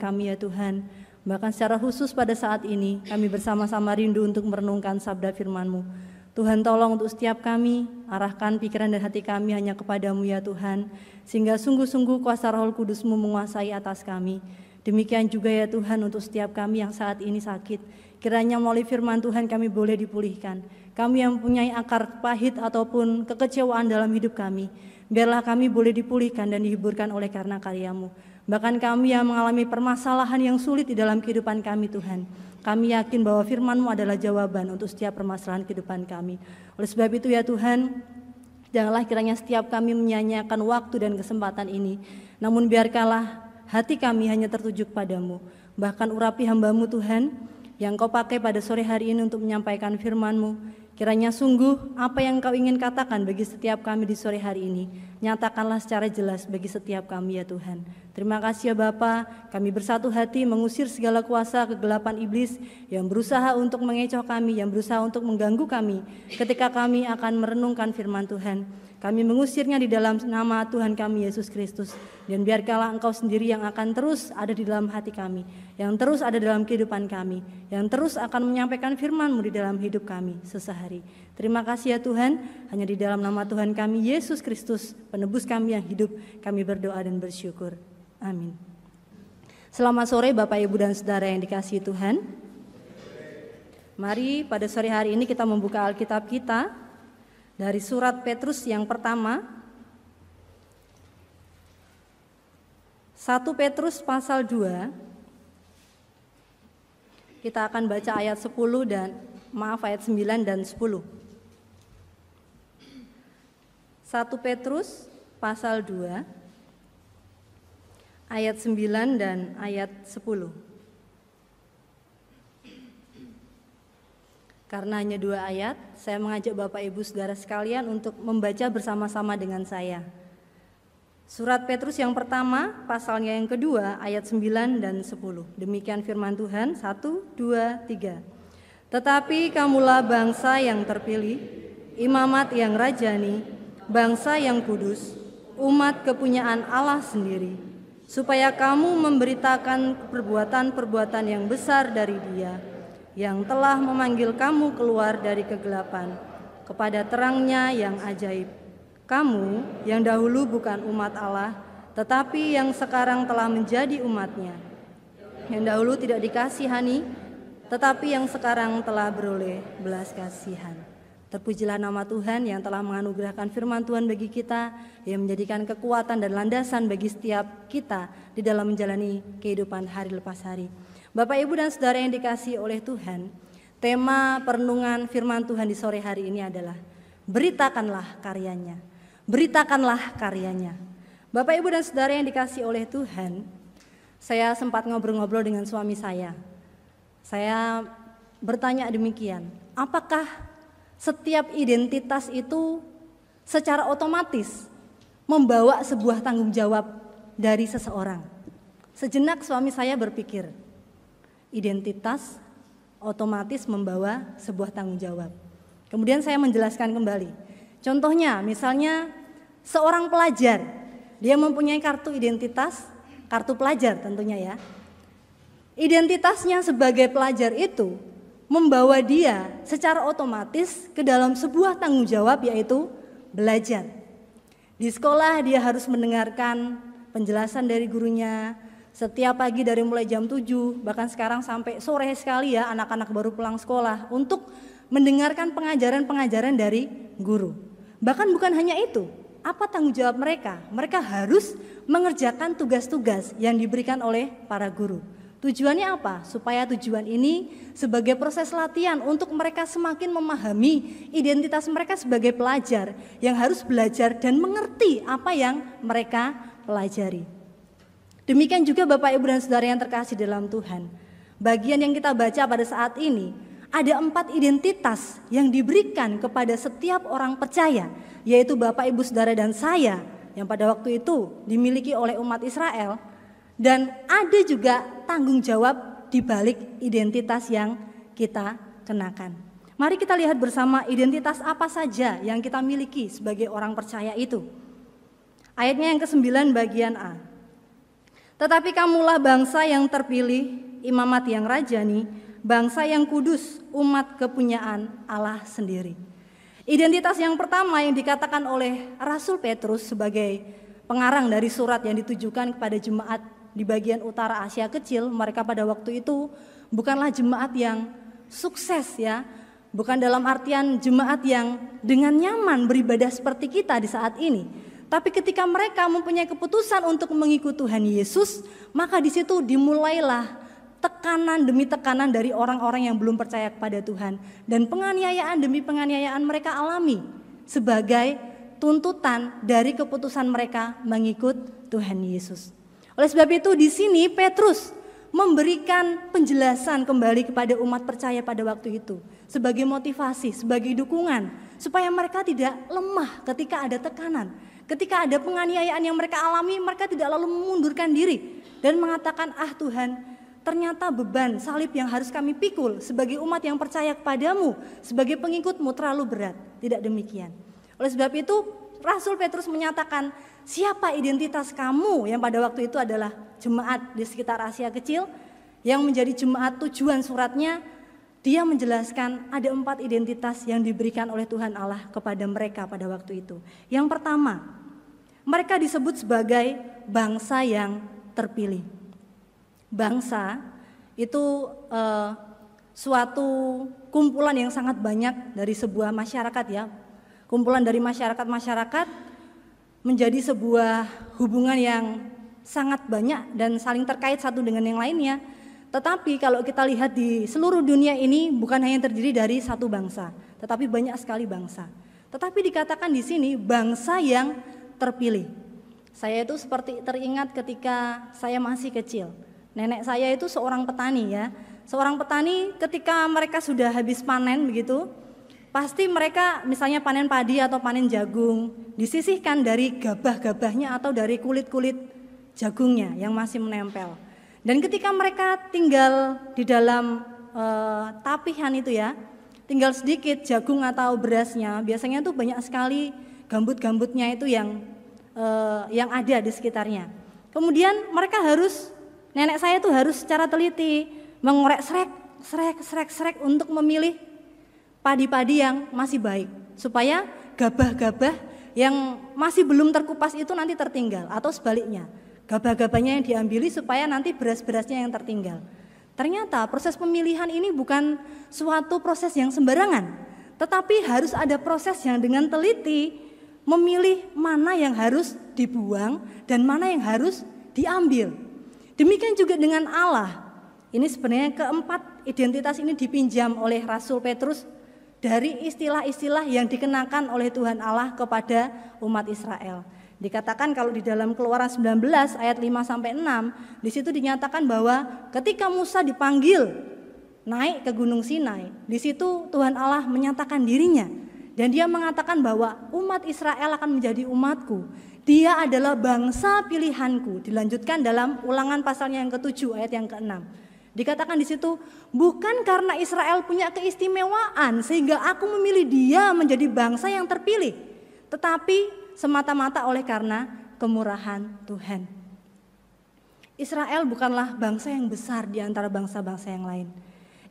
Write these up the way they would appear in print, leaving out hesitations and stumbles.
kami ya Tuhan. Bahkan secara khusus pada saat ini kami bersama-sama rindu untuk merenungkan sabda firman-Mu. Tuhan tolong untuk setiap kami, arahkan pikiran dan hati kami hanya kepadamu ya Tuhan, sehingga sungguh-sungguh kuasa Roh Kudus-Mu menguasai atas kami. Demikian juga ya Tuhan untuk setiap kami yang saat ini sakit, kiranya melalui firman Tuhan kami boleh dipulihkan. Kami yang mempunyai akar pahit ataupun kekecewaan dalam hidup kami, biarlah kami boleh dipulihkan dan dihiburkan oleh karena karya-Mu. Bahkan kami yang mengalami permasalahan yang sulit di dalam kehidupan kami Tuhan, kami yakin bahwa firman-Mu adalah jawaban untuk setiap permasalahan kehidupan kami. Oleh sebab itu ya Tuhan, janganlah kiranya setiap kami menyanyiakan waktu dan kesempatan ini, namun biarkanlah hati kami hanya tertuju kepadamu. Bahkan urapi hamba-Mu Tuhan, yang Kau pakai pada sore hari ini untuk menyampaikan firman-Mu. Kiranya sungguh apa yang Kau ingin katakan bagi setiap kami di sore hari ini, nyatakanlah secara jelas bagi setiap kami ya Tuhan. Terima kasih ya Bapa, kami bersatu hati mengusir segala kuasa kegelapan iblis yang berusaha untuk mengecoh kami, yang berusaha untuk mengganggu kami ketika kami akan merenungkan firman Tuhan. Kami mengusirnya di dalam nama Tuhan kami Yesus Kristus. Dan biarkanlah Engkau sendiri yang akan terus ada di dalam hati kami, yang terus ada dalam kehidupan kami, yang terus akan menyampaikan firman-Mu di dalam hidup kami sesehari. Terima kasih ya Tuhan, hanya di dalam nama Tuhan kami Yesus Kristus, penebus kami yang hidup, kami berdoa dan bersyukur. Amin. Selamat sore Bapak Ibu dan Saudara yang dikasihi Tuhan. Mari pada sore hari ini kita membuka Alkitab kita dari surat Petrus yang pertama, 1 Petrus pasal 2. Kita akan baca ayat 10 ayat 9 dan 10. 1 Petrus pasal 2 ayat 9 dan ayat 10. Karena hanya 2 ayat, saya mengajak Bapak Ibu Saudara sekalian untuk membaca bersama-sama dengan saya. Surat Petrus yang pertama, pasalnya yang kedua, ayat 9 dan 10. Demikian firman Tuhan, 1, 2, 3. Tetapi kamulah bangsa yang terpilih, imamat yang rajani, bangsa yang kudus, umat kepunyaan Allah sendiri, supaya kamu memberitakan perbuatan-perbuatan yang besar dari Dia, yang telah memanggil kamu keluar dari kegelapan kepada terangnya yang ajaib. Kamu yang dahulu bukan umat Allah, tetapi yang sekarang telah menjadi umat-Nya. Yang dahulu tidak dikasihani, tetapi yang sekarang telah beroleh belas kasihan. Terpujilah nama Tuhan yang telah menganugerahkan firman Tuhan bagi kita, yang menjadikan kekuatan dan landasan bagi setiap kita di dalam menjalani kehidupan hari lepas hari. Bapak, Ibu, dan Saudara yang dikasihi oleh Tuhan, tema perenungan firman Tuhan di sore hari ini adalah beritakanlah karyanya. Beritakanlah karyanya. Bapak, Ibu, dan Saudara yang dikasihi oleh Tuhan, saya sempat ngobrol-ngobrol dengan suami saya. Saya bertanya demikian, apakah setiap identitas itu secara otomatis membawa sebuah tanggung jawab dari seseorang? Sejenak suami saya berpikir, identitas otomatis membawa sebuah tanggung jawab. Kemudian saya menjelaskan kembali. Contohnya, misalnya seorang pelajar, dia mempunyai kartu identitas, kartu pelajar tentunya ya. Identitasnya sebagai pelajar itu membawa dia secara otomatis ke dalam sebuah tanggung jawab, yaitu belajar. Di sekolah dia harus mendengarkan penjelasan dari gurunya, setiap pagi dari mulai jam 7, bahkan sekarang sampai sore sekali ya, anak-anak baru pulang sekolah untuk mendengarkan pengajaran-pengajaran dari guru. Bahkan bukan hanya itu, apa tanggung jawab mereka? Mereka harus mengerjakan tugas-tugas yang diberikan oleh para guru. Tujuannya apa? Supaya tujuan ini sebagai proses latihan untuk mereka semakin memahami identitas mereka sebagai pelajar yang harus belajar dan mengerti apa yang mereka pelajari. Demikian juga Bapak, Ibu, dan Saudara yang terkasih dalam Tuhan. Bagian yang kita baca pada saat ini, ada 4 identitas yang diberikan kepada setiap orang percaya, yaitu Bapak, Ibu, Saudara, dan saya, yang pada waktu itu dimiliki oleh umat Israel. Dan ada juga tanggung jawab di balik identitas yang kita kenakan. Mari kita lihat bersama identitas apa saja yang kita miliki sebagai orang percaya itu. Ayatnya yang ke-9 bagian A. Tetapi kamulah bangsa yang terpilih, imamat yang rajani, bangsa yang kudus, umat kepunyaan Allah sendiri. Identitas yang pertama yang dikatakan oleh Rasul Petrus sebagai pengarang dari surat yang ditujukan kepada jemaat di bagian utara Asia Kecil, mereka pada waktu itu bukanlah jemaat yang sukses ya, bukan dalam artian jemaat yang dengan nyaman beribadah seperti kita di saat ini. Tapi ketika mereka mempunyai keputusan untuk mengikut Tuhan Yesus, maka di situ dimulailah tekanan demi tekanan dari orang-orang yang belum percaya kepada Tuhan, dan penganiayaan demi penganiayaan mereka alami sebagai tuntutan dari keputusan mereka mengikut Tuhan Yesus. Oleh sebab itu di sini Petrus memberikan penjelasan kembali kepada umat percaya pada waktu itu sebagai motivasi, sebagai dukungan supaya mereka tidak lemah ketika ada tekanan, ketika ada penganiayaan yang mereka alami. Mereka tidak lalu memundurkan diri dan mengatakan, Tuhan, ternyata beban salib yang harus kami pikul sebagai umat yang percaya kepadamu, sebagai pengikutmu terlalu berat. Tidak demikian. Oleh sebab itu Rasul Petrus menyatakan, siapa identitas kamu yang pada waktu itu adalah jemaat di sekitar Asia Kecil yang menjadi jemaat tujuan suratnya. Dia menjelaskan ada 4 identitas yang diberikan oleh Tuhan Allah kepada mereka pada waktu itu. Yang pertama, mereka disebut sebagai bangsa yang terpilih. Bangsa itu suatu kumpulan yang sangat banyak dari sebuah masyarakat ya. Kumpulan dari masyarakat-masyarakat menjadi sebuah hubungan yang sangat banyak dan saling terkait satu dengan yang lainnya. Tetapi kalau kita lihat di seluruh dunia ini bukan hanya terdiri dari satu bangsa, tetapi banyak sekali bangsa. Tetapi dikatakan di sini bangsa yang terpilih. Saya itu seperti teringat ketika saya masih kecil. Nenek saya itu seorang petani ya. Seorang petani ketika mereka sudah habis panen begitu, pasti mereka misalnya panen padi atau panen jagung, disisihkan dari gabah-gabahnya atau dari kulit-kulit jagungnya yang masih menempel. Dan ketika mereka tinggal di dalam tapihan itu ya, tinggal sedikit jagung atau berasnya, biasanya tuh banyak sekali gambut-gambutnya itu yang ada di sekitarnya. Kemudian mereka nenek saya tuh harus secara teliti mengorek srek untuk memilih padi-padi yang masih baik, supaya gabah-gabah yang masih belum terkupas itu nanti tertinggal, atau sebaliknya gabah-gabahnya yang diambili supaya nanti beras-berasnya yang tertinggal. Ternyata proses pemilihan ini bukan suatu proses yang sembarangan, tetapi harus ada proses yang dengan teliti memilih mana yang harus dibuang dan mana yang harus diambil. Demikian juga dengan Allah. Ini sebenarnya keempat identitas ini dipinjam oleh Rasul Petrus dari istilah-istilah yang dikenakan oleh Tuhan Allah kepada umat Israel. Dikatakan kalau di dalam Keluaran 19 ayat 5-6, di situ dinyatakan bahwa ketika Musa dipanggil naik ke Gunung Sinai, di situ Tuhan Allah menyatakan dirinya dan dia mengatakan bahwa umat Israel akan menjadi umatku. Dia adalah bangsa pilihanku. Dilanjutkan dalam Ulangan pasalnya yang ke-7 ayat yang ke-6. Dikatakan di situ, bukan karena Israel punya keistimewaan sehingga aku memilih dia menjadi bangsa yang terpilih, tetapi semata-mata oleh karena kemurahan Tuhan. Israel bukanlah bangsa yang besar di antara bangsa-bangsa yang lain.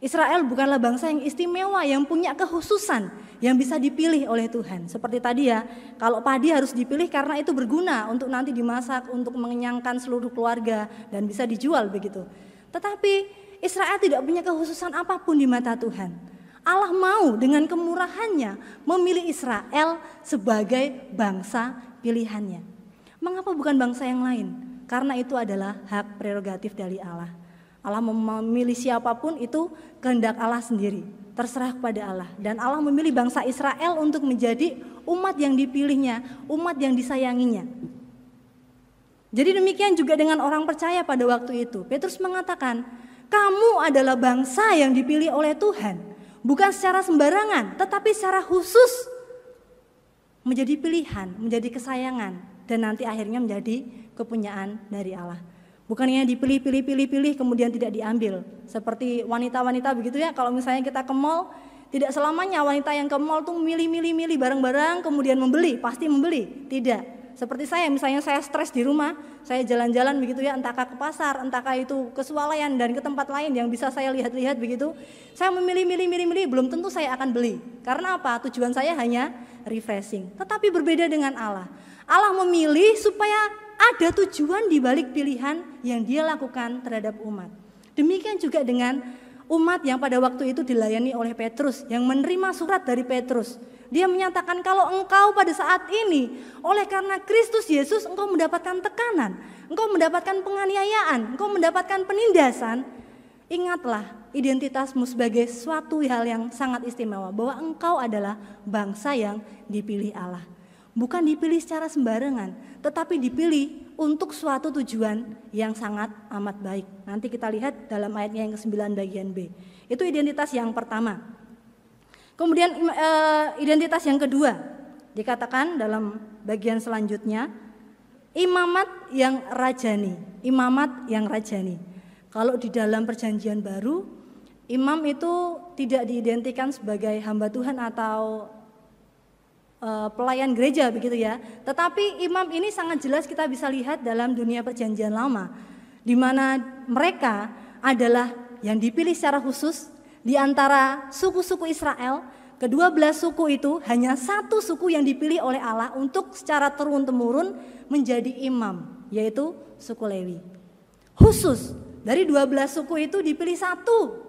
Israel bukanlah bangsa yang istimewa, yang punya kekhususan, yang bisa dipilih oleh Tuhan. Seperti tadi ya, kalau padi harus dipilih karena itu berguna untuk nanti dimasak, untuk mengenyangkan seluruh keluarga dan bisa dijual begitu. Tetapi Israel tidak punya kekhususan apapun di mata Tuhan. Allah mau dengan kemurahannya memilih Israel sebagai bangsa pilihannya. Mengapa bukan bangsa yang lain? Karena itu adalah hak prerogatif dari Allah. Allah memilih siapapun itu kehendak Allah sendiri, terserah kepada Allah. Dan Allah memilih bangsa Israel untuk menjadi umat yang dipilihnya, umat yang disayanginya. Jadi demikian juga dengan orang percaya pada waktu itu. Petrus mengatakan, kamu adalah bangsa yang dipilih oleh Tuhan, bukan secara sembarangan, tetapi secara khusus menjadi pilihan, menjadi kesayangan, dan nanti akhirnya menjadi kepunyaan dari Allah. Bukannya dipilih kemudian tidak diambil. Seperti wanita-wanita begitu ya, kalau misalnya kita ke mall, tidak selamanya wanita yang ke mall tuh milih barang-barang kemudian membeli, pasti membeli. Tidak. Seperti saya, misalnya saya stres di rumah, saya jalan-jalan begitu ya, entahkah ke pasar, entahkah itu ke swalayan dan ke tempat lain yang bisa saya lihat-lihat begitu. Saya memilih, belum tentu saya akan beli. Karena apa? Tujuan saya hanya refreshing. Tetapi berbeda dengan Allah. Allah memilih supaya ada tujuan di balik pilihan yang Dia lakukan terhadap umat. Demikian juga dengan umat yang pada waktu itu dilayani oleh Petrus, yang menerima surat dari Petrus. Dia menyatakan kalau engkau pada saat ini oleh karena Kristus Yesus engkau mendapatkan tekanan, engkau mendapatkan penganiayaan, engkau mendapatkan penindasan, ingatlah identitasmu sebagai suatu hal yang sangat istimewa, bahwa engkau adalah bangsa yang dipilih Allah. Bukan dipilih secara sembarangan, tetapi dipilih untuk suatu tujuan yang sangat amat baik. Nanti kita lihat dalam ayatnya yang ke-9 bagian B. Itu identitas yang pertama. Kemudian identitas yang kedua dikatakan dalam bagian selanjutnya, imamat yang rajani. Imamat yang rajani. Kalau di dalam perjanjian baru, imam itu tidak diidentikan sebagai hamba Tuhan atau pelayan gereja begitu ya. Tetapi imam ini sangat jelas kita bisa lihat dalam dunia perjanjian lama, di mana mereka adalah yang dipilih secara khusus. Di antara suku-suku Israel, ke-12 suku itu hanya satu suku yang dipilih oleh Allah untuk secara turun-temurun menjadi imam, yaitu suku Lewi. Khusus dari 12 suku itu dipilih satu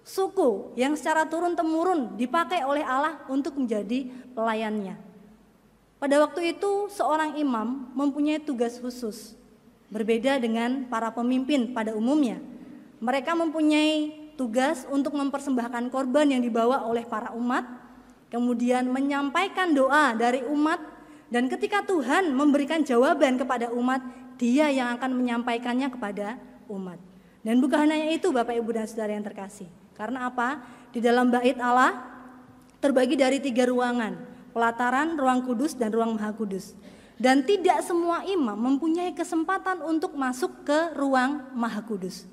suku yang secara turun-temurun dipakai oleh Allah untuk menjadi pelayannya. Pada waktu itu seorang imam mempunyai tugas khusus, berbeda dengan para pemimpin pada umumnya. Mereka mempunyai tugas untuk mempersembahkan korban yang dibawa oleh para umat, kemudian menyampaikan doa dari umat, dan ketika Tuhan memberikan jawaban kepada umat, Dia yang akan menyampaikannya kepada umat. Dan bukan hanya itu Bapak Ibu dan Saudara yang terkasih. Karena apa? Di dalam bait Allah terbagi dari 3 ruangan, pelataran, ruang kudus, dan ruang maha kudus. Dan tidak semua imam mempunyai kesempatan untuk masuk ke ruang maha kudus.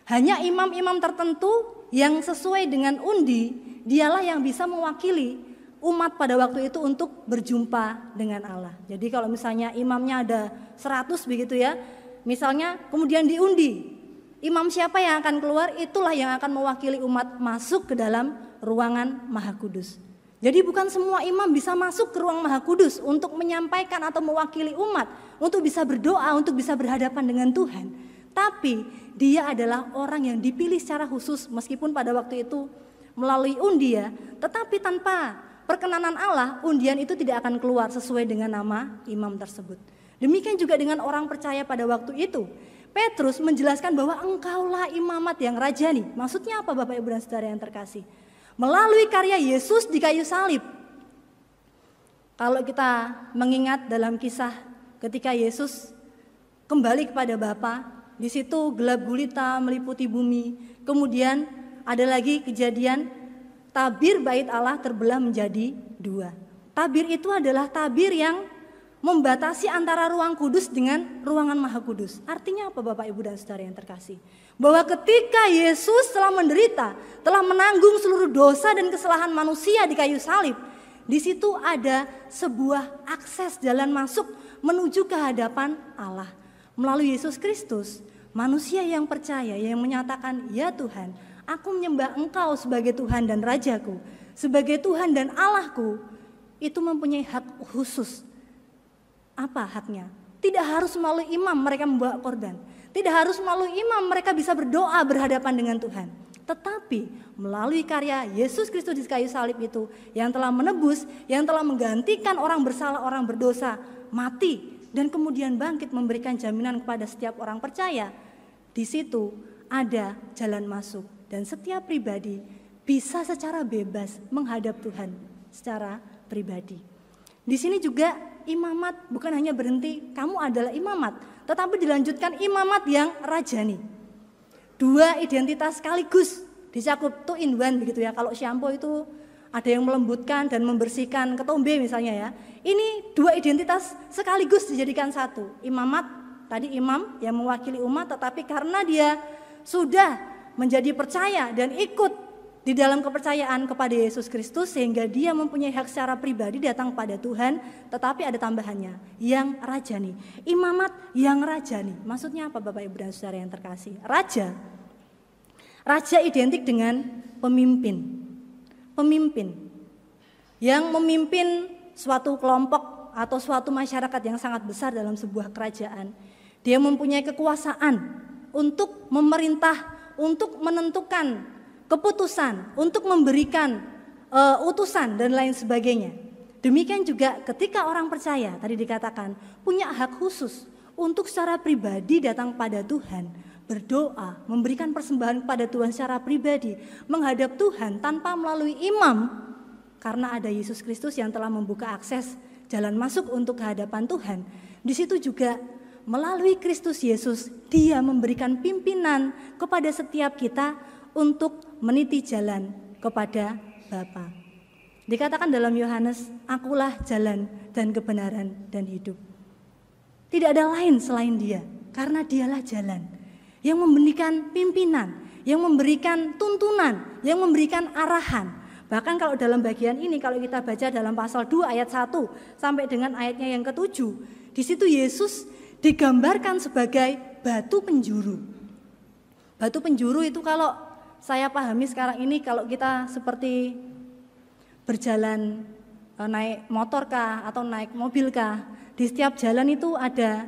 Hanya imam-imam tertentu yang sesuai dengan undi, dialah yang bisa mewakili umat pada waktu itu untuk berjumpa dengan Allah. Jadi kalau misalnya imamnya ada 100 begitu ya, misalnya kemudian diundi, imam siapa yang akan keluar, itulah yang akan mewakili umat masuk ke dalam ruangan maha kudus. Jadi bukan semua imam bisa masuk ke ruang maha kudus untuk menyampaikan atau mewakili umat, untuk bisa berdoa, untuk bisa berhadapan dengan Tuhan. Tapi dia adalah orang yang dipilih secara khusus, meskipun pada waktu itu melalui undian, tetapi tanpa perkenanan Allah, undian itu tidak akan keluar sesuai dengan nama imam tersebut. Demikian juga dengan orang percaya pada waktu itu. Petrus menjelaskan bahwa engkaulah imamat yang rajani. Maksudnya apa Bapak Ibu dan Saudara yang terkasih? Melalui karya Yesus di kayu salib. Kalau kita mengingat dalam kisah ketika Yesus kembali kepada Bapa, di situ gelap gulita meliputi bumi. Kemudian ada lagi kejadian tabir bait Allah terbelah menjadi 2. Tabir itu adalah tabir yang membatasi antara ruang kudus dengan ruangan maha kudus. Artinya apa Bapak Ibu dan Saudara yang terkasih? Bahwa ketika Yesus telah menderita, telah menanggung seluruh dosa dan kesalahan manusia di kayu salib, di situ ada sebuah akses jalan masuk menuju ke hadapan Allah. Melalui Yesus Kristus, manusia yang percaya, yang menyatakan, ya Tuhan, aku menyembah Engkau sebagai Tuhan dan Rajaku, sebagai Tuhan dan Allahku, itu mempunyai hak khusus. Apa haknya? Tidak harus melalui imam mereka membawa korban. Tidak harus melalui imam mereka bisa berdoa berhadapan dengan Tuhan. Tetapi melalui karya Yesus Kristus di kayu salib itu, yang telah menebus, yang telah menggantikan orang bersalah, orang berdosa, mati, dan kemudian bangkit memberikan jaminan kepada setiap orang percaya. Di situ ada jalan masuk dan setiap pribadi bisa secara bebas menghadap Tuhan secara pribadi. Di sini juga imamat bukan hanya berhenti kamu adalah imamat, tetapi dilanjutkan imamat yang rajani. 2 identitas sekaligus dicakup 2 in 1 begitu ya. Kalau shampoo itu ada yang melembutkan dan membersihkan ketombe misalnya ya. Ini 2 identitas sekaligus dijadikan satu. Imamat, tadi imam yang mewakili umat, tetapi karena dia sudah menjadi percaya dan ikut di dalam kepercayaan kepada Yesus Kristus sehingga dia mempunyai hak secara pribadi datang pada Tuhan, tetapi ada tambahannya, yang rajani. Imamat yang rajani. Maksudnya apa Bapak Ibu dan Saudara yang terkasih? Raja identik dengan pemimpin. Pemimpin yang memimpin suatu kelompok atau suatu masyarakat yang sangat besar dalam sebuah kerajaan. Dia mempunyai kekuasaan untuk memerintah, untuk menentukan keputusan, untuk memberikan utusan dan lain sebagainya. Demikian juga ketika orang percaya, tadi dikatakan, punya hak khusus untuk secara pribadi datang pada Tuhan, berdoa, memberikan persembahan kepada Tuhan secara pribadi, menghadap Tuhan tanpa melalui imam, karena ada Yesus Kristus yang telah membuka akses jalan masuk untuk kehadapan Tuhan. Di situ juga melalui Kristus Yesus, Dia memberikan pimpinan kepada setiap kita untuk meniti jalan kepada Bapa. Dikatakan dalam Yohanes, akulah jalan dan kebenaran dan hidup. Tidak ada lain selain Dia, karena Dialah jalan yang memberikan pimpinan, yang memberikan tuntunan, yang memberikan arahan. Bahkan kalau dalam bagian ini, kalau kita baca dalam pasal 2 ayat 1 sampai dengan ayatnya yang ke-7, di situ Yesus digambarkan sebagai batu penjuru. Batu penjuru itu kalau saya pahami sekarang ini, kalau kita seperti berjalan naik motor kah atau naik mobil kah, di setiap jalan itu ada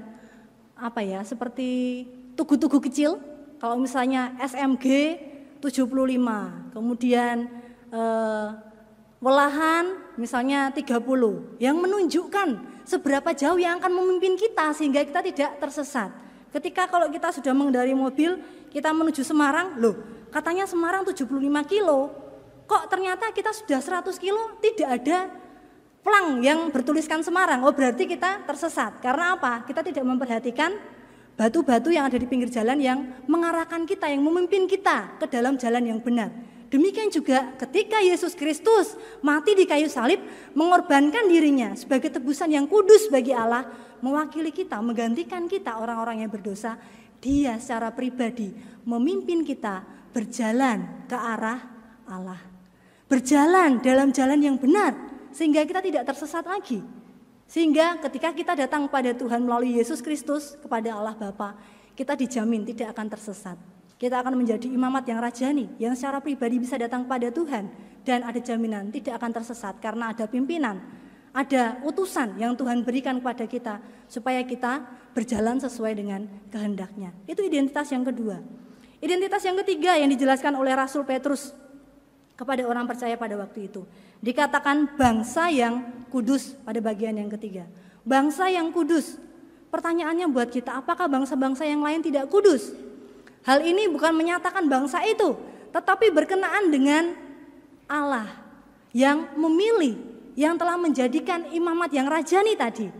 seperti tugu-tugu kecil. Kalau misalnya SMG 75, kemudian Welahan misalnya 30, yang menunjukkan seberapa jauh yang akan memimpin kita sehingga kita tidak tersesat. Ketika kalau kita sudah mengendarai mobil, kita menuju Semarang, katanya Semarang 75 kilo, kok ternyata kita sudah 100 kilo, tidak ada plang yang bertuliskan Semarang. Oh, berarti kita tersesat. Karena apa? Kita tidak memperhatikan batu-batu yang ada di pinggir jalan yang mengarahkan kita, yang memimpin kita ke dalam jalan yang benar. Demikian juga ketika Yesus Kristus mati di kayu salib, mengorbankan dirinya sebagai tebusan yang kudus bagi Allah, mewakili kita, menggantikan kita orang-orang yang berdosa. Dia secara pribadi memimpin kita berjalan ke arah Allah, berjalan dalam jalan yang benar sehingga kita tidak tersesat lagi. Sehingga ketika kita datang pada Tuhan melalui Yesus Kristus kepada Allah Bapa, kita dijamin tidak akan tersesat. Kita akan menjadi imamat yang rajani, yang secara pribadi bisa datang pada Tuhan, dan ada jaminan tidak akan tersesat karena ada pimpinan, ada utusan yang Tuhan berikan kepada kita supaya kita berjalan sesuai dengan kehendak-Nya. Itu identitas yang kedua. Identitas yang ketiga yang dijelaskan oleh Rasul Petrus kepada orang percaya pada waktu itu, dikatakan bangsa yang kudus pada bagian yang ketiga. Bangsa yang kudus. Pertanyaannya buat kita, apakah bangsa-bangsa yang lain tidak kudus? Hal ini bukan menyatakan bangsa itu, tetapi berkenaan dengan Allah yang memilih, yang telah menjadikan imamat yang rajani tadi.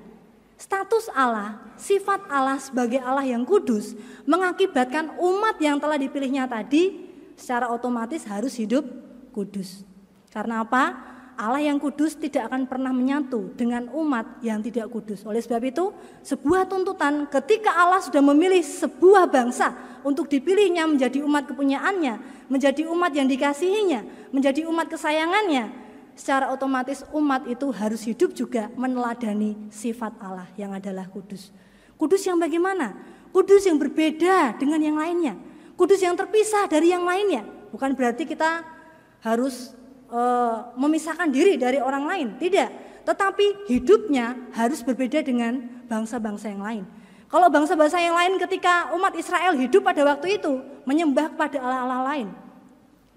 Status Allah, sifat Allah sebagai Allah yang kudus mengakibatkan umat yang telah dipilihnya tadi secara otomatis harus hidup kudus. Karena apa? Allah yang kudus tidak akan pernah menyatu dengan umat yang tidak kudus. Oleh sebab itu, sebuah tuntutan ketika Allah sudah memilih sebuah bangsa untuk dipilihnya menjadi umat kepunyaannya, menjadi umat yang dikasihinya, menjadi umat kesayangannya, secara otomatis umat itu harus hidup juga meneladani sifat Allah yang adalah kudus. Kudus yang bagaimana? Kudus yang berbeda dengan yang lainnya. Kudus yang terpisah dari yang lainnya. Bukan berarti kita harus memisahkan diri dari orang lain, tidak. Tetapi hidupnya harus berbeda dengan bangsa-bangsa yang lain. Kalau bangsa-bangsa yang lain ketika umat Israel hidup pada waktu itu menyembah kepada Allah-Allah lain,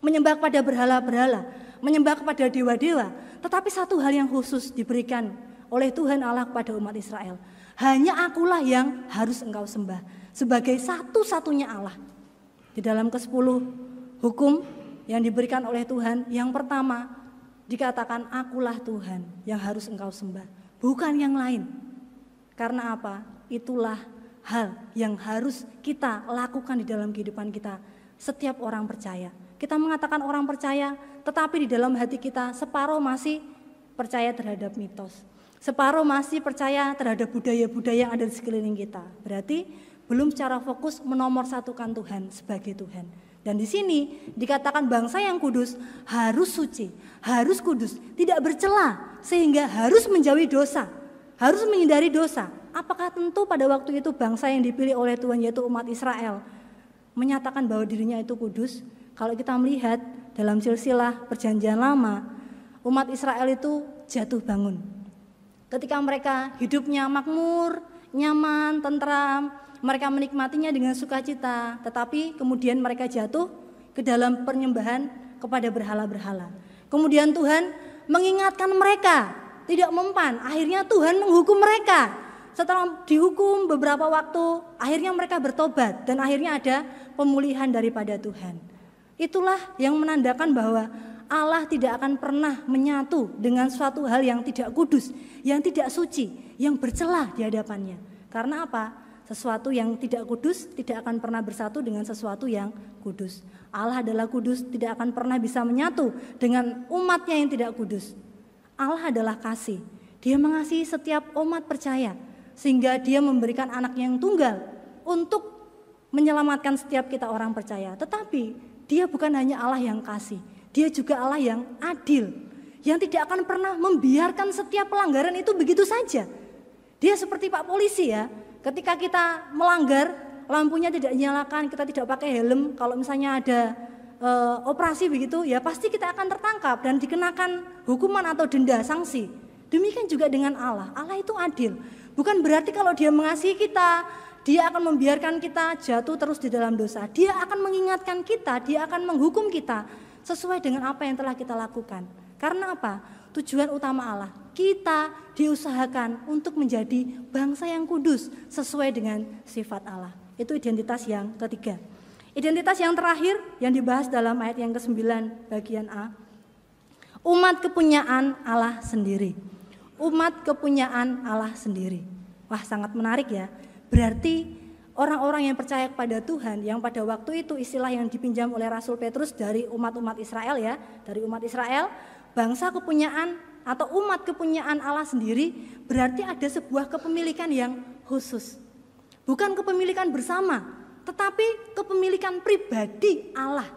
menyembah kepada berhala-berhala, menyembah kepada dewa-dewa. Tetapi satu hal yang khusus diberikan oleh Tuhan Allah kepada umat Israel. Hanya akulah yang harus engkau sembah sebagai satu-satunya Allah. Di dalam ke-10 hukum yang diberikan oleh Tuhan, yang pertama dikatakan akulah Tuhan yang harus engkau sembah, bukan yang lain. Karena apa? Itulah hal yang harus kita lakukan di dalam kehidupan kita. Setiap orang percaya. Kita mengatakan orang percaya, tetapi di dalam hati kita separuh masih percaya terhadap mitos, separuh masih percaya terhadap budaya-budaya yang ada di sekeliling kita. Berarti belum secara fokus menomorsatukan Tuhan sebagai Tuhan. Dan di sini dikatakan bangsa yang kudus harus suci, harus kudus, tidak bercela, sehingga harus menjauhi dosa, harus menghindari dosa. Apakah tentu pada waktu itu bangsa yang dipilih oleh Tuhan yaitu umat Israel menyatakan bahwa dirinya itu kudus? Kalau kita melihat dalam silsilah perjanjian lama, umat Israel itu jatuh bangun. Ketika mereka hidupnya makmur, nyaman, tentram, mereka menikmatinya dengan sukacita, tetapi kemudian mereka jatuh ke dalam penyembahan kepada berhala-berhala. Kemudian Tuhan mengingatkan mereka, tidak mempan, akhirnya Tuhan menghukum mereka. Setelah dihukum beberapa waktu, akhirnya mereka bertobat dan akhirnya ada pemulihan daripada Tuhan. Itulah yang menandakan bahwa Allah tidak akan pernah menyatu dengan suatu hal yang tidak kudus, yang tidak suci, yang bercela di hadapannya. Karena apa? Sesuatu yang tidak kudus tidak akan pernah bersatu dengan sesuatu yang kudus. Allah adalah kudus, tidak akan pernah bisa menyatu dengan umatnya yang tidak kudus. Allah adalah kasih. Dia mengasihi setiap umat percaya, sehingga dia memberikan anak yang tunggal untuk menyelamatkan setiap kita orang percaya. Tetapi dia bukan hanya Allah yang kasih, dia juga Allah yang adil, yang tidak akan pernah membiarkan setiap pelanggaran itu begitu saja. Dia seperti Pak Polisi ya, ketika kita melanggar, lampunya tidak dinyalakan, kita tidak pakai helm, kalau misalnya ada operasi begitu, ya pasti kita akan tertangkap dan dikenakan hukuman atau denda, sanksi. Demikian juga dengan Allah, Allah itu adil. Bukan berarti kalau dia mengasihi kita, dia akan membiarkan kita jatuh terus di dalam dosa. Dia akan mengingatkan kita, dia akan menghukum kita sesuai dengan apa yang telah kita lakukan. Karena apa? Tujuan utama Allah, kita diusahakan untuk menjadi bangsa yang kudus sesuai dengan sifat Allah. Itu identitas yang ketiga. Identitas yang terakhir yang dibahas dalam ayat yang ke-9 bagian A. Umat kepunyaan Allah sendiri. Umat kepunyaan Allah sendiri. Wah, sangat menarik ya. Berarti orang-orang yang percaya kepada Tuhan, yang pada waktu itu istilah yang dipinjam oleh Rasul Petrus dari umat-umat Israel ya, dari umat Israel, bangsa kepunyaan atau umat kepunyaan Allah sendiri, berarti ada sebuah kepemilikan yang khusus. Bukan kepemilikan bersama, tetapi kepemilikan pribadi Allah.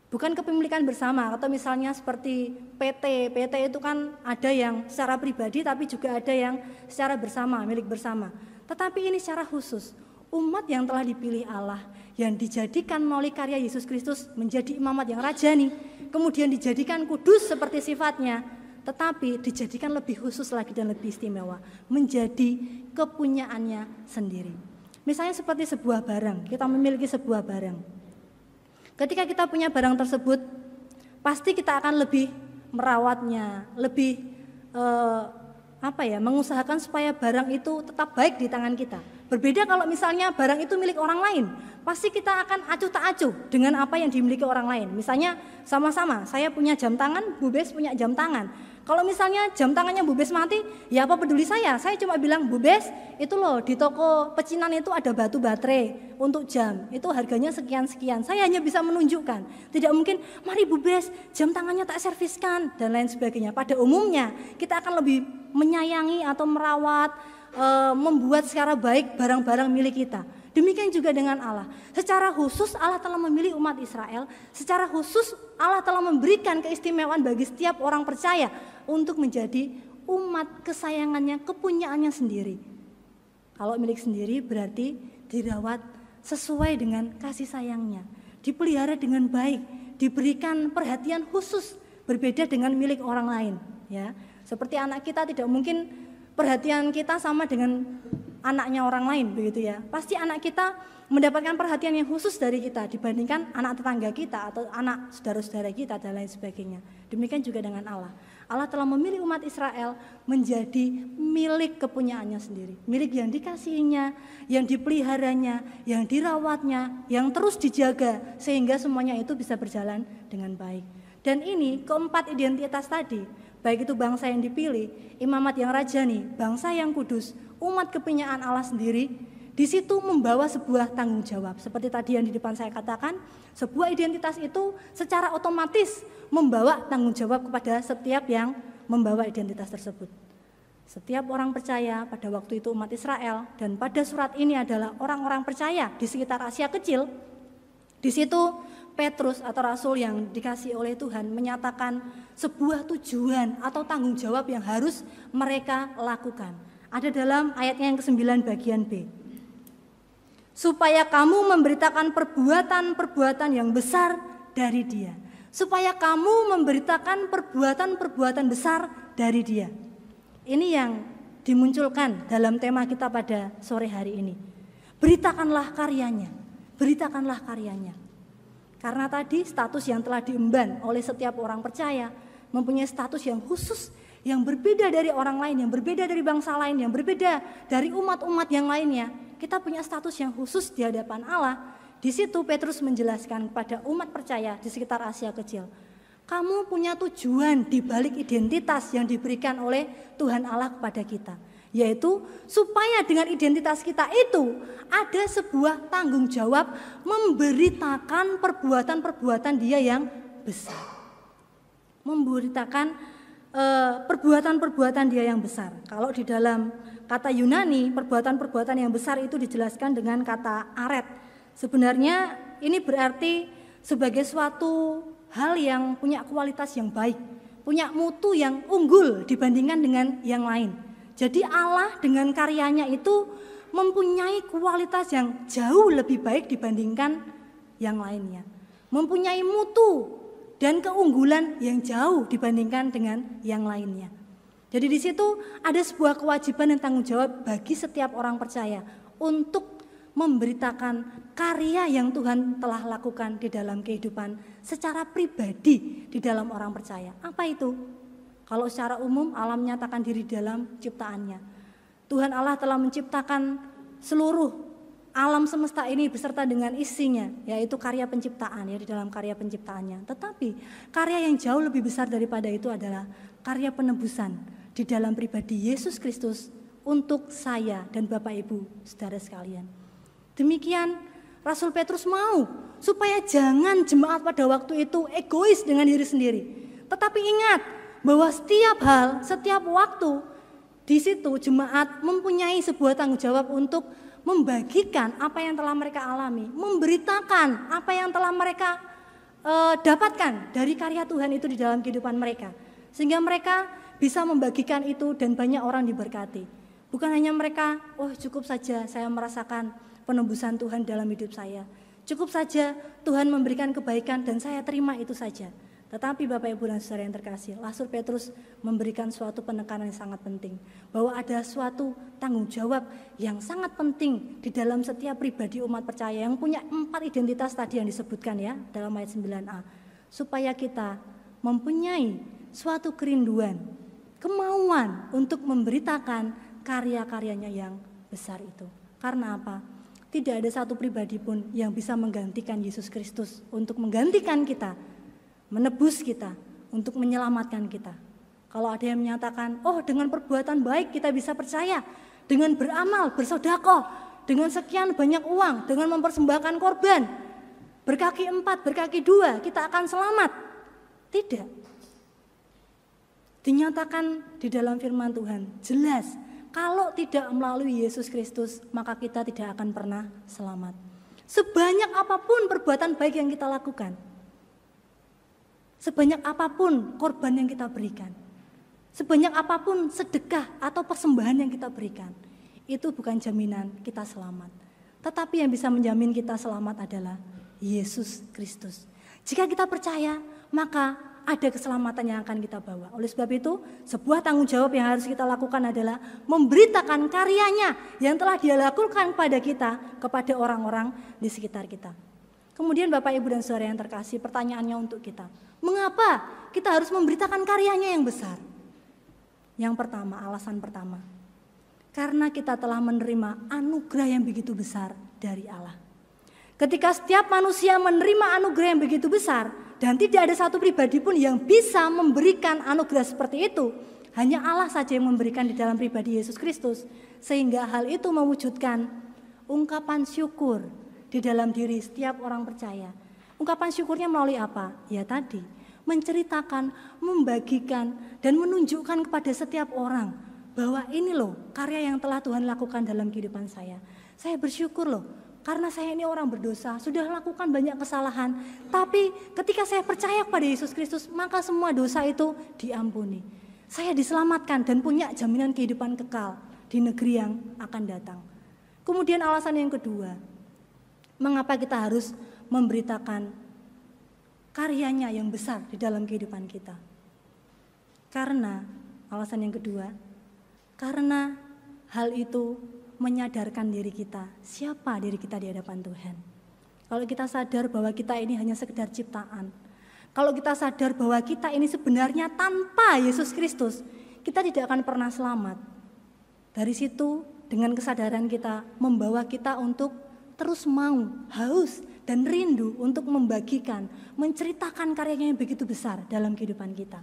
Bukan kepemilikan bersama, atau misalnya seperti PT itu kan ada yang secara pribadi tapi juga ada yang secara bersama, milik bersama. Tetapi ini secara khusus, umat yang telah dipilih Allah, yang dijadikan melalui karya Yesus Kristus menjadi imamat yang rajani, kemudian dijadikan kudus seperti sifatnya, tetapi dijadikan lebih khusus lagi dan lebih istimewa, menjadi kepunyaannya sendiri. Misalnya seperti sebuah barang, kita memiliki sebuah barang. Ketika kita punya barang tersebut, pasti kita akan lebih merawatnya, lebih mengusahakan supaya barang itu tetap baik di tangan kita. Berbeda kalau misalnya barang itu milik orang lain, pasti kita akan acuh tak acuh dengan apa yang dimiliki orang lain. Misalnya sama-sama, saya punya jam tangan, Bu Bes punya jam tangan. Kalau misalnya jam tangannya Bu Bes mati, ya apa peduli saya cuma bilang, Bu Bes, itu loh di toko pecinan itu ada batu baterai untuk jam, itu harganya sekian-sekian. Saya hanya bisa menunjukkan, tidak mungkin, mari Bu Bes, jam tangannya tak serviskan, dan lain sebagainya. Pada umumnya, kita akan lebih menyayangi atau merawat, membuat secara baik barang-barang milik kita. Demikian juga dengan Allah. Secara khusus Allah telah memilih umat Israel, secara khusus Allah telah memberikan keistimewaan bagi setiap orang percaya untuk menjadi umat kesayangannya, kepunyaannya sendiri. Kalau milik sendiri berarti dirawat sesuai dengan kasih sayangnya, dipelihara dengan baik, diberikan perhatian khusus, berbeda dengan milik orang lain. Ya, seperti anak kita tidak mungkin perhatian kita sama dengan anaknya orang lain, begitu ya. Pasti anak kita mendapatkan perhatian yang khusus dari kita dibandingkan anak tetangga kita atau anak saudara-saudara kita dan lain sebagainya. Demikian juga dengan Allah. Allah telah memilih umat Israel menjadi milik kepunyaannya sendiri, milik yang dikasihinya, yang dipeliharanya, yang dirawatnya, yang terus dijaga sehingga semuanya itu bisa berjalan dengan baik. Dan ini keempat identitas tadi, baik itu bangsa yang dipilih, imamat yang rajani, bangsa yang kudus, umat kepunyaan Allah sendiri, di situ membawa sebuah tanggung jawab. Seperti tadi yang di depan saya katakan, sebuah identitas itu secara otomatis membawa tanggung jawab kepada setiap yang membawa identitas tersebut. Setiap orang percaya pada waktu itu umat Israel, dan pada surat ini adalah orang-orang percaya di sekitar Asia Kecil, Di situ Petrus atau rasul yang dikasih oleh Tuhan menyatakan sebuah tujuan atau tanggung jawab yang harus mereka lakukan. Ada dalam ayatnya yang ke-9 bagian B. Supaya kamu memberitakan perbuatan-perbuatan yang besar dari Dia. Supaya kamu memberitakan perbuatan-perbuatan besar dari Dia. Ini yang dimunculkan dalam tema kita pada sore hari ini. Beritakanlah karyanya, beritakanlah karyanya. Karena tadi status yang telah diemban oleh setiap orang percaya mempunyai status yang khusus, yang berbeda dari orang lain, yang berbeda dari bangsa lain, yang berbeda dari umat-umat yang lainnya. Kita punya status yang khusus di hadapan Allah. Di situ Petrus menjelaskan kepada umat percaya di sekitar Asia Kecil, kamu punya tujuan di balik identitas yang diberikan oleh Tuhan Allah kepada kita, yaitu supaya dengan identitas kita itu ada sebuah tanggung jawab memberitakan perbuatan-perbuatan Dia yang besar. Memberitakan perbuatan-perbuatan Dia yang besar. Kalau di dalam kata Yunani, perbuatan-perbuatan yang besar itu dijelaskan dengan kata aret. Sebenarnya ini berarti sebagai suatu hal yang punya kualitas yang baik, punya mutu yang unggul dibandingkan dengan yang lain. Jadi Allah dengan karyanya itu mempunyai kualitas yang jauh lebih baik dibandingkan yang lainnya. Mempunyai mutu dan keunggulan yang jauh dibandingkan dengan yang lainnya. Jadi di situ ada sebuah kewajiban dan tanggung jawab bagi setiap orang percaya untuk memberitakan karya yang Tuhan telah lakukan di dalam kehidupan secara pribadi di dalam orang percaya. Apa itu? Kalau secara umum Allah menyatakan diri dalam ciptaannya. Tuhan Allah telah menciptakan seluruh alam semesta ini beserta dengan isinya, yaitu karya penciptaan ya, di dalam karya penciptaannya. Tetapi karya yang jauh lebih besar daripada itu adalah karya penebusan di dalam pribadi Yesus Kristus untuk saya dan Bapak Ibu saudara sekalian. Demikian Rasul Petrus mau supaya jangan jemaat pada waktu itu egois dengan diri sendiri. Tetapi ingat bahwa setiap hal, setiap waktu di situ jemaat mempunyai sebuah tanggung jawab untuk membagikan apa yang telah mereka alami, memberitakan apa yang telah mereka dapatkan dari karya Tuhan itu di dalam kehidupan mereka. Sehingga mereka bisa membagikan itu dan banyak orang diberkati. Bukan hanya mereka, oh cukup saja saya merasakan penebusan Tuhan dalam hidup saya. Cukup saja Tuhan memberikan kebaikan dan saya terima itu saja. Tetapi Bapak Ibu dan Saudara yang terkasih, Rasul Petrus memberikan suatu penekanan yang sangat penting. Bahwa ada suatu tanggung jawab yang sangat penting di dalam setiap pribadi umat percaya yang punya 4 identitas tadi yang disebutkan ya dalam ayat 9a. Supaya kita mempunyai suatu kerinduan, kemauan untuk memberitakan karya-karyanya yang besar itu. Karena apa? Tidak ada satu pribadi pun yang bisa menggantikan Yesus Kristus untuk menggantikan kita, menebus kita, untuk menyelamatkan kita. Kalau ada yang menyatakan, oh dengan perbuatan baik kita bisa percaya, dengan beramal, bersedekah, dengan sekian banyak uang, dengan mempersembahkan korban, berkaki 4, berkaki 2, kita akan selamat. Tidak. Dinyatakan di dalam firman Tuhan, jelas, kalau tidak melalui Yesus Kristus, maka kita tidak akan pernah selamat. Sebanyak apapun perbuatan baik yang kita lakukan, sebanyak apapun korban yang kita berikan, sebanyak apapun sedekah atau persembahan yang kita berikan, itu bukan jaminan kita selamat. Tetapi yang bisa menjamin kita selamat adalah Yesus Kristus. Jika kita percaya, maka ada keselamatan yang akan kita bawa. Oleh sebab itu, sebuah tanggung jawab yang harus kita lakukan adalah memberitakan karyanya yang telah Dia lakukan pada kita, kepada orang-orang di sekitar kita. Kemudian Bapak, Ibu, dan Saudara yang terkasih, pertanyaannya untuk kita, mengapa kita harus memberitakan karyanya yang besar? Yang pertama, alasan pertama, karena kita telah menerima anugerah yang begitu besar dari Allah. Ketika setiap manusia menerima anugerah yang begitu besar, dan tidak ada satu pribadi pun yang bisa memberikan anugerah seperti itu, hanya Allah saja yang memberikan di dalam pribadi Yesus Kristus. Sehingga hal itu mewujudkan ungkapan syukur di dalam diri setiap orang percaya. Ungkapan syukurnya melalui apa? Ya tadi, menceritakan, membagikan, dan menunjukkan kepada setiap orang bahwa ini loh karya yang telah Tuhan lakukan dalam kehidupan saya. Saya bersyukur loh karena saya ini orang berdosa, sudah lakukan banyak kesalahan, tapi ketika saya percaya kepada Yesus Kristus, maka semua dosa itu diampuni. Saya diselamatkan dan punya jaminan kehidupan kekal di negeri yang akan datang. Kemudian alasan yang kedua, mengapa kita harus memberitakan karyanya yang besar di dalam kehidupan kita? Karena, alasan yang kedua, karena hal itu menyadarkan diri kita, siapa diri kita di hadapan Tuhan. Kalau kita sadar bahwa kita ini hanya sekedar ciptaan, kalau kita sadar bahwa kita ini sebenarnya tanpa Yesus Kristus, kita tidak akan pernah selamat. Dari situ, dengan kesadaran kita, membawa kita untuk terus mau, haus, dan rindu untuk membagikan, menceritakan karyanya yang begitu besar dalam kehidupan kita.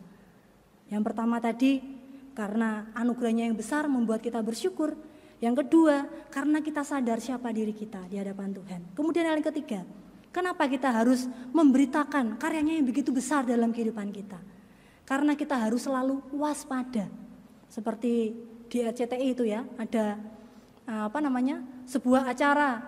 Yang pertama tadi, karena anugerahnya yang besar membuat kita bersyukur. Yang kedua, karena kita sadar siapa diri kita di hadapan Tuhan. Kemudian yang ketiga, kenapa kita harus memberitakan karyanya yang begitu besar dalam kehidupan kita? Karena kita harus selalu waspada. Seperti di RCTI itu ya, ada sebuah acara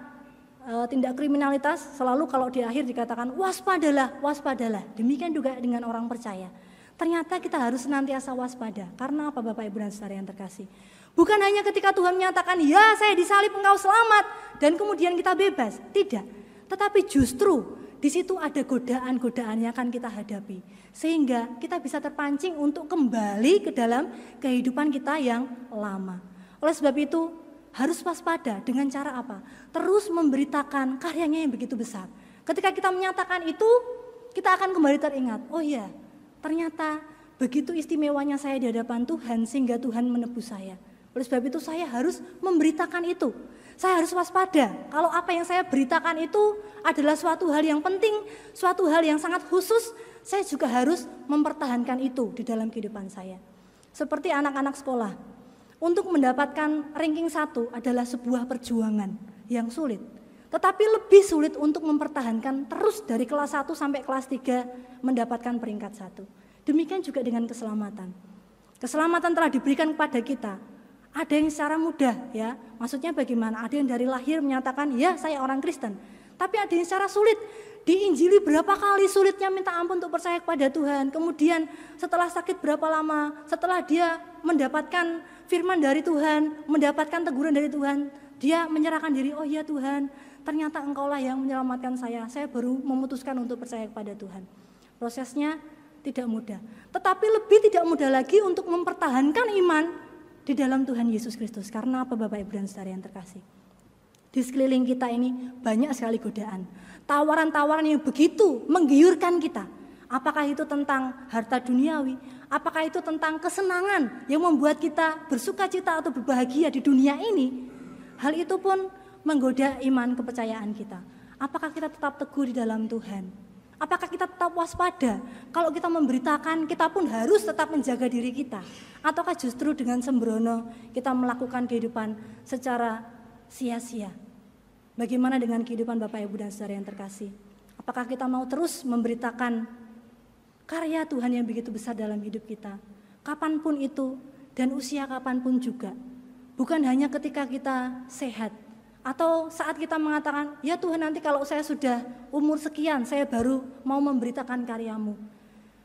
tindak kriminalitas, selalu kalau di akhir dikatakan waspadalah, waspadalah. Demikian juga dengan orang percaya. Ternyata kita harus senantiasa waspada. Karena apa Bapak Ibu dan Saudara yang terkasih? Bukan hanya ketika Tuhan menyatakan, ya saya disalib engkau selamat, dan kemudian kita bebas. Tidak, tetapi justru di situ ada godaan-godaan yang akan kita hadapi. Sehingga kita bisa terpancing untuk kembali ke dalam kehidupan kita yang lama. Oleh sebab itu, harus waspada dengan cara apa? Terus memberitakan karyanya yang begitu besar. Ketika kita menyatakan itu, kita akan kembali teringat, oh iya, ternyata begitu istimewanya saya di hadapan Tuhan sehingga Tuhan menebus saya. Oleh sebab itu saya harus memberitakan itu. Saya harus waspada. Kalau apa yang saya beritakan itu adalah suatu hal yang penting, suatu hal yang sangat khusus, saya juga harus mempertahankan itu di dalam kehidupan saya. Seperti anak-anak sekolah. Untuk mendapatkan ranking 1 adalah sebuah perjuangan yang sulit. Tetapi lebih sulit untuk mempertahankan terus dari kelas 1 sampai kelas 3 mendapatkan peringkat 1. Demikian juga dengan keselamatan. Keselamatan telah diberikan kepada kita. Ada yang secara mudah ya, maksudnya bagaimana? Ada yang dari lahir menyatakan, ya saya orang Kristen. Tapi ada yang secara sulit, diinjili berapa kali sulitnya minta ampun untuk percaya kepada Tuhan. Kemudian setelah sakit berapa lama, setelah dia mendapatkan firman dari Tuhan, mendapatkan teguran dari Tuhan, dia menyerahkan diri, oh ya Tuhan, ternyata engkaulah yang menyelamatkan saya baru memutuskan untuk percaya kepada Tuhan. Prosesnya tidak mudah, tetapi lebih tidak mudah lagi untuk mempertahankan iman di dalam Tuhan Yesus Kristus. Karena apa Bapak Ibu dan Saudara yang terkasih? Di sekeliling kita ini banyak sekali godaan, tawaran-tawaran yang begitu menggiurkan kita. Apakah itu tentang harta duniawi, apakah itu tentang kesenangan yang membuat kita bersuka cita atau berbahagia di dunia ini. Hal itu pun menggoda iman kepercayaan kita. Apakah kita tetap teguh di dalam Tuhan? Apakah kita tetap waspada? Kalau kita memberitakan, kita pun harus tetap menjaga diri kita. Ataukah justru dengan sembrono kita melakukan kehidupan secara sia-sia? Bagaimana dengan kehidupan Bapak Ibu dan Saudara yang terkasih? Apakah kita mau terus memberitakan karya Tuhan yang begitu besar dalam hidup kita? Kapanpun itu dan usia kapanpun juga. Bukan hanya ketika kita sehat. Atau saat kita mengatakan, ya Tuhan nanti kalau saya sudah umur sekian, saya baru mau memberitakan karyamu.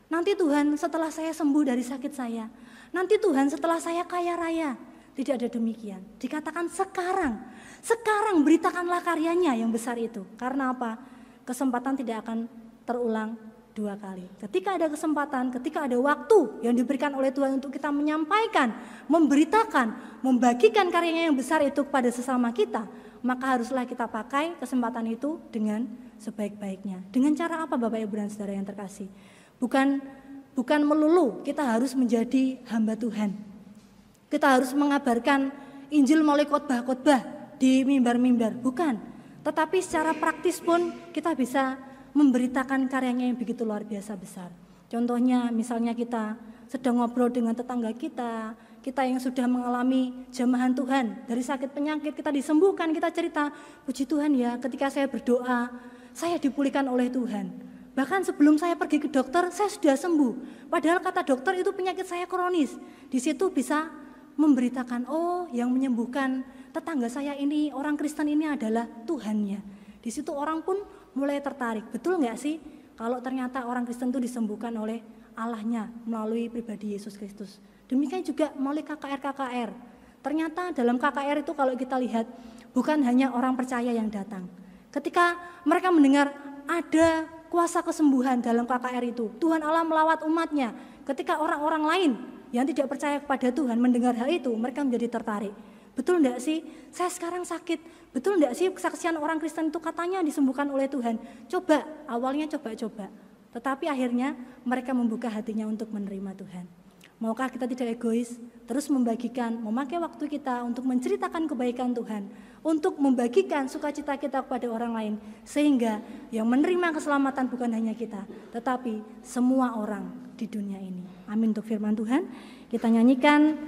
Nanti Tuhan setelah saya sembuh dari sakit saya. Nanti Tuhan setelah saya kaya raya. Tidak ada demikian. Dikatakan sekarang beritakanlah karyanya yang besar itu. Karena apa? Kesempatan tidak akan terulang 2 kali. Ketika ada kesempatan, ketika ada waktu yang diberikan oleh Tuhan untuk kita menyampaikan, memberitakan, membagikan karyanya yang besar itu kepada sesama kita, maka haruslah kita pakai kesempatan itu dengan sebaik-baiknya. Dengan cara apa Bapak Ibu dan Saudara yang terkasih? Bukan melulu kita harus menjadi hamba Tuhan. Kita harus mengabarkan Injil melalui khotbah-khotbah di mimbar-mimbar, bukan. Tetapi secara praktis pun kita bisa memberitakan karyanya yang begitu luar biasa besar. Contohnya misalnya kita sedang ngobrol dengan tetangga kita yang sudah mengalami jamahan Tuhan, dari sakit penyakit kita disembuhkan, kita cerita, puji Tuhan ya ketika saya berdoa, saya dipulihkan oleh Tuhan. Bahkan sebelum saya pergi ke dokter, saya sudah sembuh. Padahal kata dokter itu penyakit saya kronis. Di situ bisa memberitakan, oh yang menyembuhkan tetangga saya ini, orang Kristen ini adalah Tuhannya. Di situ orang pun mulai tertarik. Betul nggak sih kalau ternyata orang Kristen itu disembuhkan oleh Allahnya melalui pribadi Yesus Kristus. Demikian juga melalui KKR. Ternyata dalam KKR itu kalau kita lihat bukan hanya orang percaya yang datang. Ketika mereka mendengar ada kuasa kesembuhan dalam KKR itu, Tuhan Allah melawat umatnya. Ketika orang-orang lain yang tidak percaya kepada Tuhan mendengar hal itu, mereka menjadi tertarik. Betul enggak sih? Saya sekarang sakit. Betul enggak sih kesaksian orang Kristen itu katanya disembuhkan oleh Tuhan? Coba, awalnya coba-coba. Tetapi akhirnya mereka membuka hatinya untuk menerima Tuhan. Maukah kita tidak egois, terus membagikan, memakai waktu kita untuk menceritakan kebaikan Tuhan, untuk membagikan sukacita kita kepada orang lain, sehingga yang menerima keselamatan bukan hanya kita, tetapi semua orang di dunia ini. Amin untuk firman Tuhan. Kita nyanyikan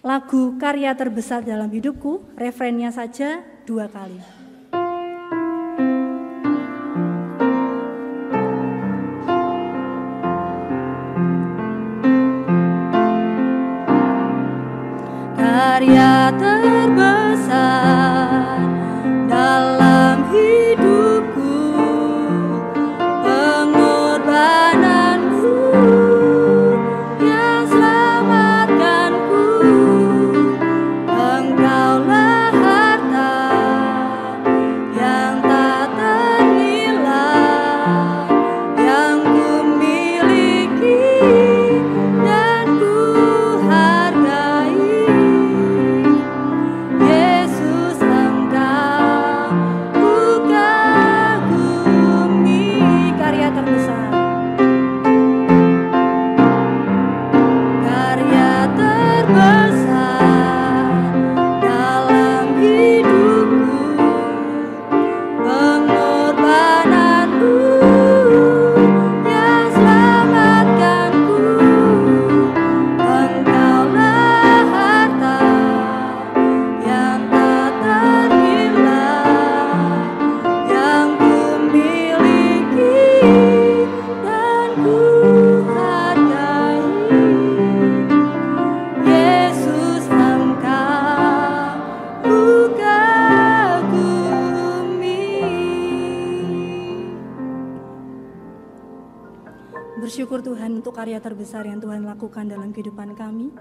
lagu Karya Terbesar Dalam Hidupku, refrennya saja 2 kali. Karya terbesar dalam hidupku, pengorbananmu yang selamatkanku. Engkaulah harta yang tak ternilai, yang ku miliki dan ku hargai. Yesus, Engkau ku kagumi. Karya terbesar, karya terbesar dalam hidupku, pengorbananmu yang selamatkanku. Engkaulah harta yang tak ternilai, yang ku miliki dan ku hargai. Yesus, Engkau ku kagumi. Bersyukur Tuhan untuk karya terbesar yang Tuhan lakukan dalam kehidupan kami.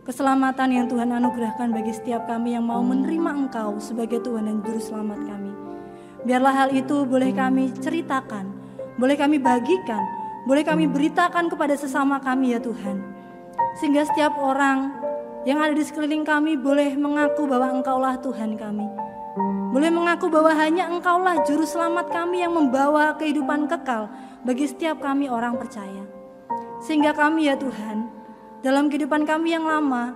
Keselamatan yang Tuhan anugerahkan bagi setiap kami yang mau menerima Engkau sebagai Tuhan dan Juru Selamat kami. Biarlah hal itu boleh kami ceritakan, boleh kami bagikan, boleh kami beritakan kepada sesama kami ya Tuhan. Sehingga setiap orang yang ada di sekeliling kami boleh mengaku bahwa Engkaulah Tuhan kami. Boleh mengaku bahwa hanya Engkaulah Juru Selamat kami yang membawa kehidupan kekal bagi setiap kami orang percaya. Sehingga kami ya Tuhan, dalam kehidupan kami yang lama,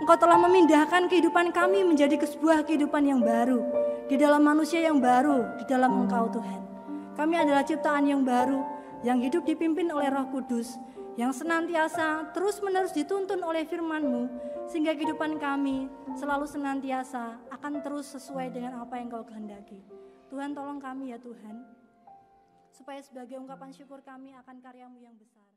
Engkau telah memindahkan kehidupan kami menjadi sebuah kehidupan yang baru, di dalam manusia yang baru, di dalam Engkau Tuhan. Kami adalah ciptaan yang baru, yang hidup dipimpin oleh Roh Kudus, yang senantiasa terus-menerus dituntun oleh firman-Mu, sehingga kehidupan kami selalu senantiasa akan terus sesuai dengan apa yang Kau kehendaki. Tuhan tolong kami ya Tuhan, supaya sebagai ungkapan syukur kami akan karya-Mu yang besar.